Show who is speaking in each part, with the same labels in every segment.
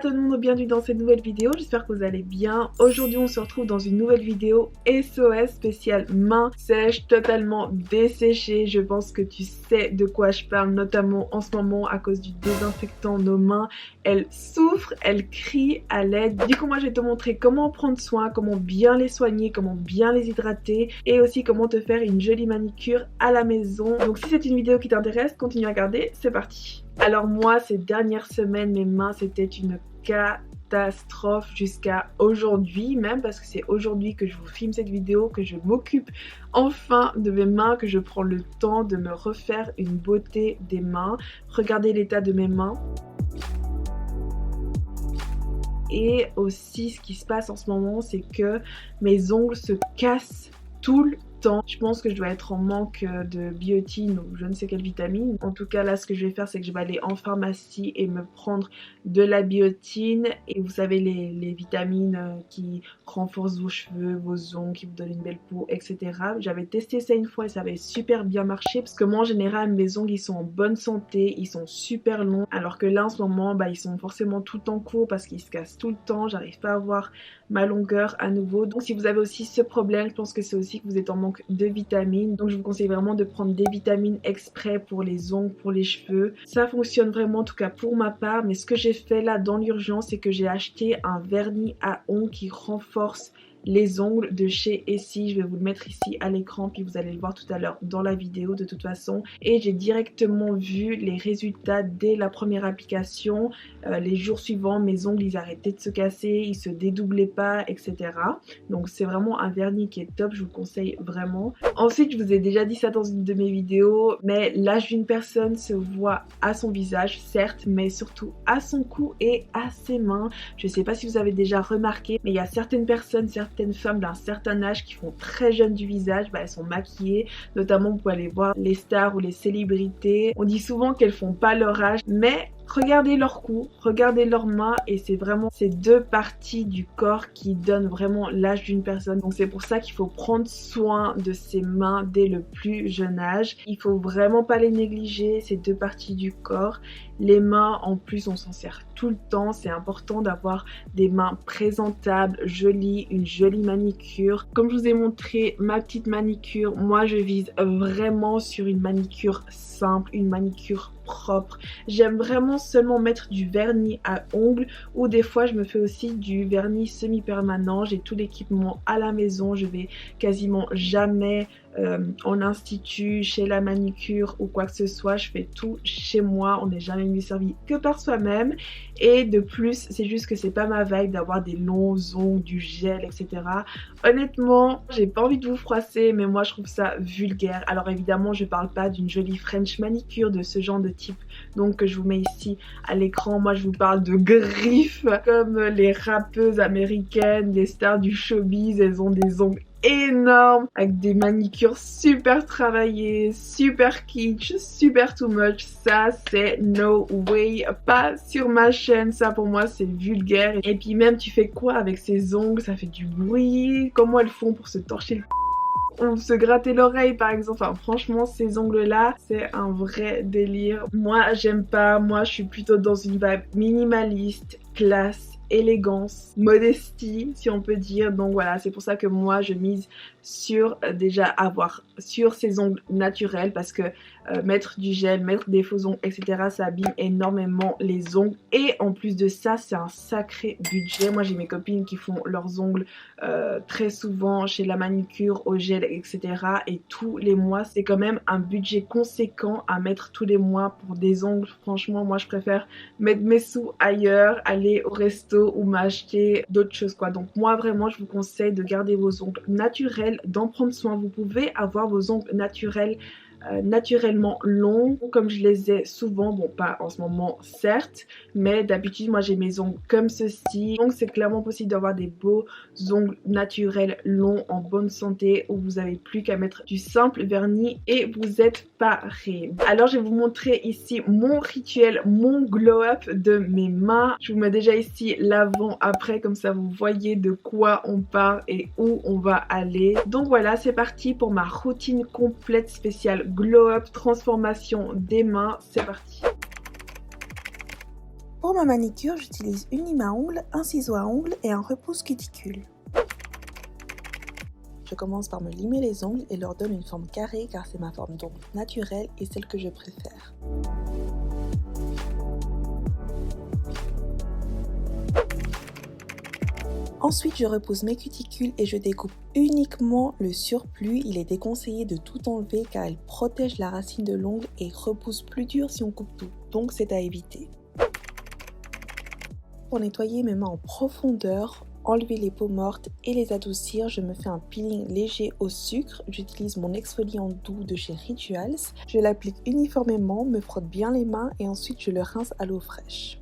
Speaker 1: tout le monde, bienvenue dans cette nouvelle vidéo, j'espère que vous allez bien. Aujourd'hui on se retrouve dans une nouvelle vidéo SOS spéciale mains sèches, totalement desséchées. Je pense que tu sais de quoi je parle, notamment en ce moment à cause du désinfectant. Nos mains, elles souffrent, elles crient à l'aide. Du coup moi je vais te montrer comment prendre soin, comment bien les soigner, comment bien les hydrater et aussi comment te faire une jolie manicure à la maison. Donc si c'est une vidéo qui t'intéresse, continue à regarder, c'est parti. Alors moi ces dernières semaines mes mains c'était une catastrophe jusqu'à aujourd'hui même, parce que c'est aujourd'hui que je vous filme cette vidéo, que je m'occupe enfin de mes mains, que je prends le temps de me refaire une beauté des mains. Regardez l'état de mes mains. Et aussi ce qui se passe en ce moment c'est que mes ongles se cassent tout le temps. Je pense que je dois être en manque de biotine ou je ne sais quelle vitamine. En tout cas là ce que je vais faire c'est que je vais aller en pharmacie et me prendre de la biotine. Et vous savez les vitamines qui renforcent vos cheveux, vos ongles, qui vous donnent une belle peau, etc. J'avais testé ça une fois et ça avait super bien marché, parce que moi en général mes ongles ils sont en bonne santé, ils sont super longs, alors que là en ce moment ils sont forcément tout le temps courts parce qu'ils se cassent tout le temps, j'arrive pas à avoir ma longueur à nouveau. Donc si vous avez aussi ce problème, je pense que c'est aussi que vous êtes en manque de vitamines. Donc je vous conseille vraiment de prendre des vitamines exprès pour les ongles, pour les cheveux. Ça fonctionne vraiment, en tout cas pour ma part. Mais ce que j'ai fait là dans l'urgence, c'est que j'ai acheté un vernis à ongles qui renforce les ongles de chez Essie. Je vais vous le mettre ici à l'écran, puis vous allez le voir tout à l'heure dans la vidéo de toute façon. Et j'ai directement vu les résultats dès la première application. Les jours suivants, mes ongles ils arrêtaient de se casser, ils se dédoublaient pas, etc. Donc c'est vraiment un vernis qui est top, je vous le conseille vraiment. Ensuite, je vous ai déjà dit ça dans une de mes vidéos, mais l'âge d'une personne se voit à son visage, certes, mais surtout à son cou et à ses mains. Je sais pas si vous avez déjà remarqué, mais il y a certaines personnes, certaines femmes d'un certain âge qui font très jeunes du visage, elles sont maquillées, notamment vous pouvez aller voir les stars ou les célébrités. On dit souvent qu'elles font pas leur âge, mais regardez leur cou, regardez leurs mains, et c'est vraiment ces deux parties du corps qui donnent vraiment l'âge d'une personne. Donc c'est pour ça qu'il faut prendre soin de ses mains dès le plus jeune âge. Il faut vraiment pas les négliger, ces deux parties du corps. Les mains en plus on s'en sert tout le temps, c'est important d'avoir des mains présentables, jolies, une jolie manicure. Comme je vous ai montré ma petite manicure, moi je vise vraiment sur une manicure simple, une manicure propre. J'aime vraiment seulement mettre du vernis à ongles, ou des fois je me fais aussi du vernis semi-permanent. J'ai tout l'équipement à la maison, je vais quasiment jamais en institut, chez la manicure ou quoi que ce soit. Je fais tout chez moi, on n'est jamais mieux servi que par soi-même. Et de plus c'est juste que c'est pas ma vibe d'avoir des longs ongles, du gel, etc. Honnêtement j'ai pas envie de vous froisser, mais moi je trouve ça vulgaire. Alors évidemment je parle pas d'une jolie French manicure de ce genre de type donc que je vous mets ici à l'écran. Moi je vous parle de griffes comme les rappeuses américaines, les stars du showbiz. Elles ont des ongles énorme avec des manicures super travaillées, super kitsch, super too much. Ça c'est no way, pas sur ma chaîne. Ça pour moi c'est vulgaire. Et puis même tu fais quoi avec ces ongles, ça fait du bruit. Comment elles font pour se torcher le on se gratter l'oreille par exemple. Enfin franchement ces ongles là c'est un vrai délire. Moi j'aime pas, moi je suis plutôt dans une vibe minimaliste, classe, élégance, modestie si on peut dire. Donc voilà, c'est pour ça que moi je mise sur déjà avoir sur ces ongles naturels, parce que mettre du gel, mettre des faux ongles, etc. ça abîme énormément les ongles. Et en plus de ça c'est un sacré budget. Moi j'ai mes copines qui font leurs ongles très souvent chez la manicure au gel, etc. Et tous les mois c'est quand même un budget conséquent à mettre tous les mois pour des ongles. Franchement moi je préfère mettre mes sous ailleurs, aller au resto ou m'acheter d'autres choses quoi. Donc moi vraiment je vous conseille de garder vos ongles naturels, d'en prendre soin. Vous pouvez avoir vos ongles naturels naturellement longs comme je les ai souvent, bon pas en ce moment certes, mais d'habitude moi j'ai mes ongles comme ceci. Donc c'est clairement possible d'avoir des beaux ongles naturels longs en bonne santé, où vous n'avez plus qu'à mettre du simple vernis et vous êtes paré. Alors je vais vous montrer ici mon rituel, mon glow up de mes mains. Je vous mets déjà ici l'avant après, comme ça vous voyez de quoi on part et où on va aller. Donc voilà, c'est parti pour ma routine complète spéciale glow up transformation des mains. C'est parti.
Speaker 2: Pour ma manicure, j'utilise une lime à ongles, un ciseau à ongles et un repousse cuticule. Je commence par me limer les ongles et leur donne une forme carrée car c'est ma forme d'ongle naturelle et celle que je préfère. Ensuite, je repousse mes cuticules et je découpe uniquement le surplus. Il est déconseillé de tout enlever car elle protège la racine de l'ongle et repousse plus dur si on coupe tout, donc c'est à éviter. Pour nettoyer mes mains en profondeur, enlever les peaux mortes et les adoucir, je me fais un peeling léger au sucre. J'utilise mon exfoliant doux de chez Rituals. Je l'applique uniformément, me frotte bien les mains et ensuite je le rince à l'eau fraîche.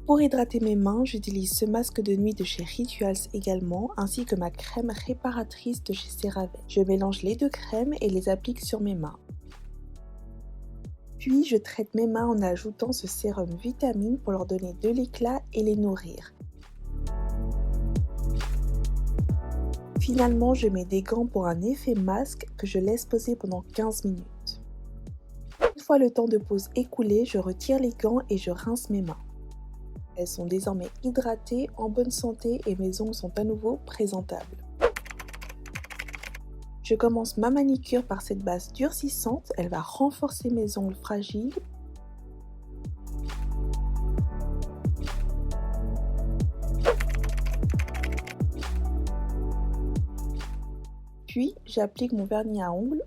Speaker 2: Pour hydrater mes mains, j'utilise ce masque de nuit de chez Rituals également, ainsi que ma crème réparatrice de chez CeraVe. Je mélange les deux crèmes et les applique sur mes mains. Puis je traite mes mains en ajoutant ce sérum vitamine pour leur donner de l'éclat et les nourrir. Finalement, je mets des gants pour un effet masque que je laisse poser pendant 15 minutes. Une fois le temps de pause écoulé, je retire les gants et je rince mes mains. Elles sont désormais hydratées, en bonne santé et mes ongles sont à nouveau présentables. Je commence ma manicure par cette base durcissante, elle va renforcer mes ongles fragiles. Puis j'applique mon vernis à ongles.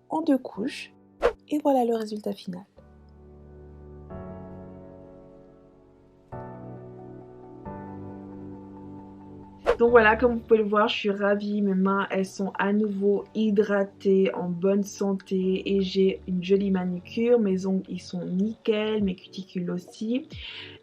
Speaker 2: En 2 couches et voilà le résultat final.
Speaker 1: Donc voilà, comme vous pouvez le voir, je suis ravie. Mes mains, elles sont à nouveau hydratées, en bonne santé et j'ai une jolie manicure. Mes ongles, ils sont nickel, mes cuticules aussi.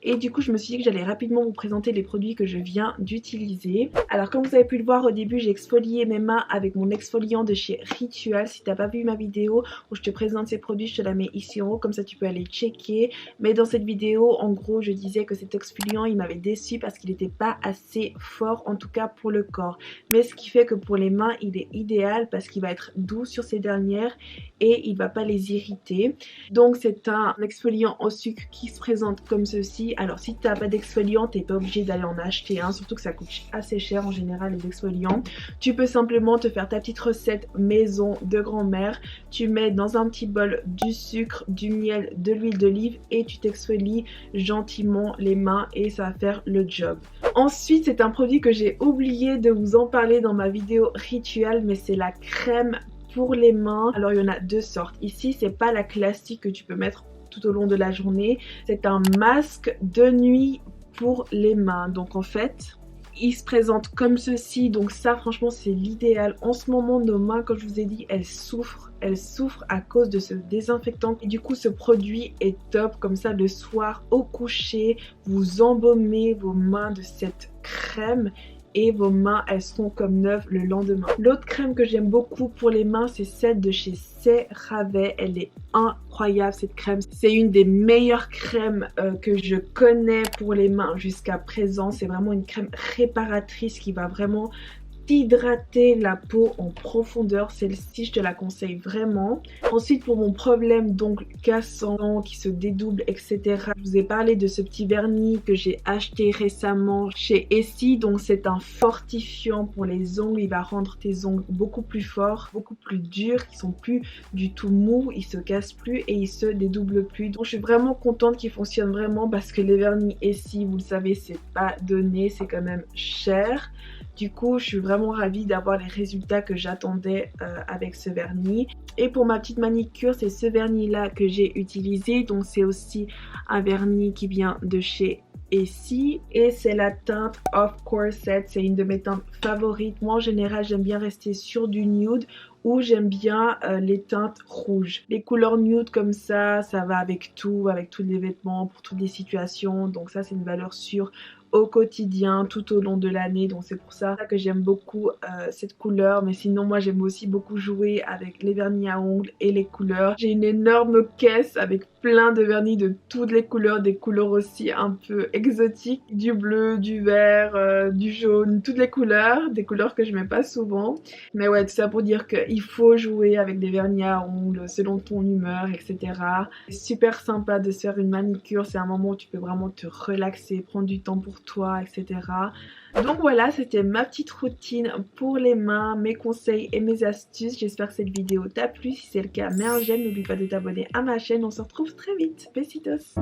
Speaker 1: Et du coup, je me suis dit que j'allais rapidement vous présenter les produits que je viens d'utiliser. Alors, comme vous avez pu le voir au début, j'ai exfolié mes mains avec mon exfoliant de chez Ritual. Si t'as pas vu ma vidéo où je te présente ces produits, je te la mets ici en haut, comme ça tu peux aller checker. Mais dans cette vidéo, en gros, je disais que cet exfoliant, il m'avait déçu parce qu'il n'était pas assez fort, en tout cas pour le corps. Mais ce qui fait que pour les mains, il est idéal parce qu'il va être doux sur ces dernières et il va pas les irriter. Donc c'est un exfoliant au sucre qui se présente comme ceci. Alors si tu n'as pas d'exfoliant, tu n'es pas obligé d'aller en acheter un, surtout que ça coûte assez cher en général les exfoliants. Tu peux simplement te faire ta petite recette maison de grand-mère. Tu mets dans un petit bol du sucre, du miel, de l'huile d'olive et tu t'exfolies gentiment les mains et ça va faire le job. Ensuite, c'est un produit que j'ai oublié de vous en parler dans ma vidéo rituelle, mais c'est la crème pour les mains. Alors il y en a 2 sortes. Ici, c'est pas la classique que tu peux mettre tout au long de la journée. C'est un masque de nuit pour les mains. Donc en fait, il se présente comme ceci. Donc ça, franchement, c'est l'idéal. En ce moment, nos mains, comme je vous ai dit, elles souffrent. Elles souffrent à cause de ce désinfectant. Et du coup, ce produit est top. Comme ça, le soir, au coucher, vous embaumez vos mains de cette crème. Et vos mains, elles seront comme neuves le lendemain. L'autre crème que j'aime beaucoup pour les mains, c'est celle de chez CeraVe. Elle est incroyable cette crème. C'est une des meilleures crèmes que je connais pour les mains jusqu'à présent. C'est vraiment une crème réparatrice qui va vraiment hydrater la peau en profondeur. Celle-ci, je te la conseille vraiment. Ensuite, pour mon problème d'ongles cassants qui se dédoublent, etc., je vous ai parlé de ce petit vernis que j'ai acheté récemment chez Essie. Donc c'est un fortifiant pour les ongles. Il va rendre tes ongles beaucoup plus forts, beaucoup plus durs, qui sont plus du tout mous, ils se cassent plus et ils se dédoublent plus. Donc je suis vraiment contente qu'il fonctionne vraiment parce que les vernis Essie, vous le savez, c'est pas donné, c'est quand même cher. Du coup, je suis vraiment ravie d'avoir les résultats que j'attendais avec ce vernis. Et pour ma petite manicure, c'est ce vernis-là que j'ai utilisé. Donc, c'est aussi un vernis qui vient de chez Essie. Et c'est la teinte Of Corset. C'est une de mes teintes favorites. Moi, en général, j'aime bien rester sur du nude ou j'aime bien les teintes rouges. Les couleurs nude comme ça va avec tout, avec tous les vêtements, pour toutes les situations. Donc ça, c'est une valeur sûre au quotidien tout au long de l'année, donc c'est pour ça que j'aime beaucoup cette couleur. Mais sinon moi j'aime aussi beaucoup jouer avec les vernis à ongles et les couleurs. J'ai une énorme caisse avec plein de vernis de toutes les couleurs, des couleurs aussi un peu exotiques, du bleu, du vert, du jaune, toutes les couleurs, des couleurs que je mets pas souvent. Mais ouais, tout ça pour dire qu'il faut jouer avec des vernis à ongles selon ton humeur, etc. C'est super sympa de se faire une manicure, c'est un moment où tu peux vraiment te relaxer, prendre du temps pour toi, etc. Donc voilà, c'était ma petite routine pour les mains, mes conseils et mes astuces. J'espère que cette vidéo t'a plu. Si c'est le cas, mets un j'aime, n'oublie pas de t'abonner à ma chaîne. On se retrouve très vite. Besitos!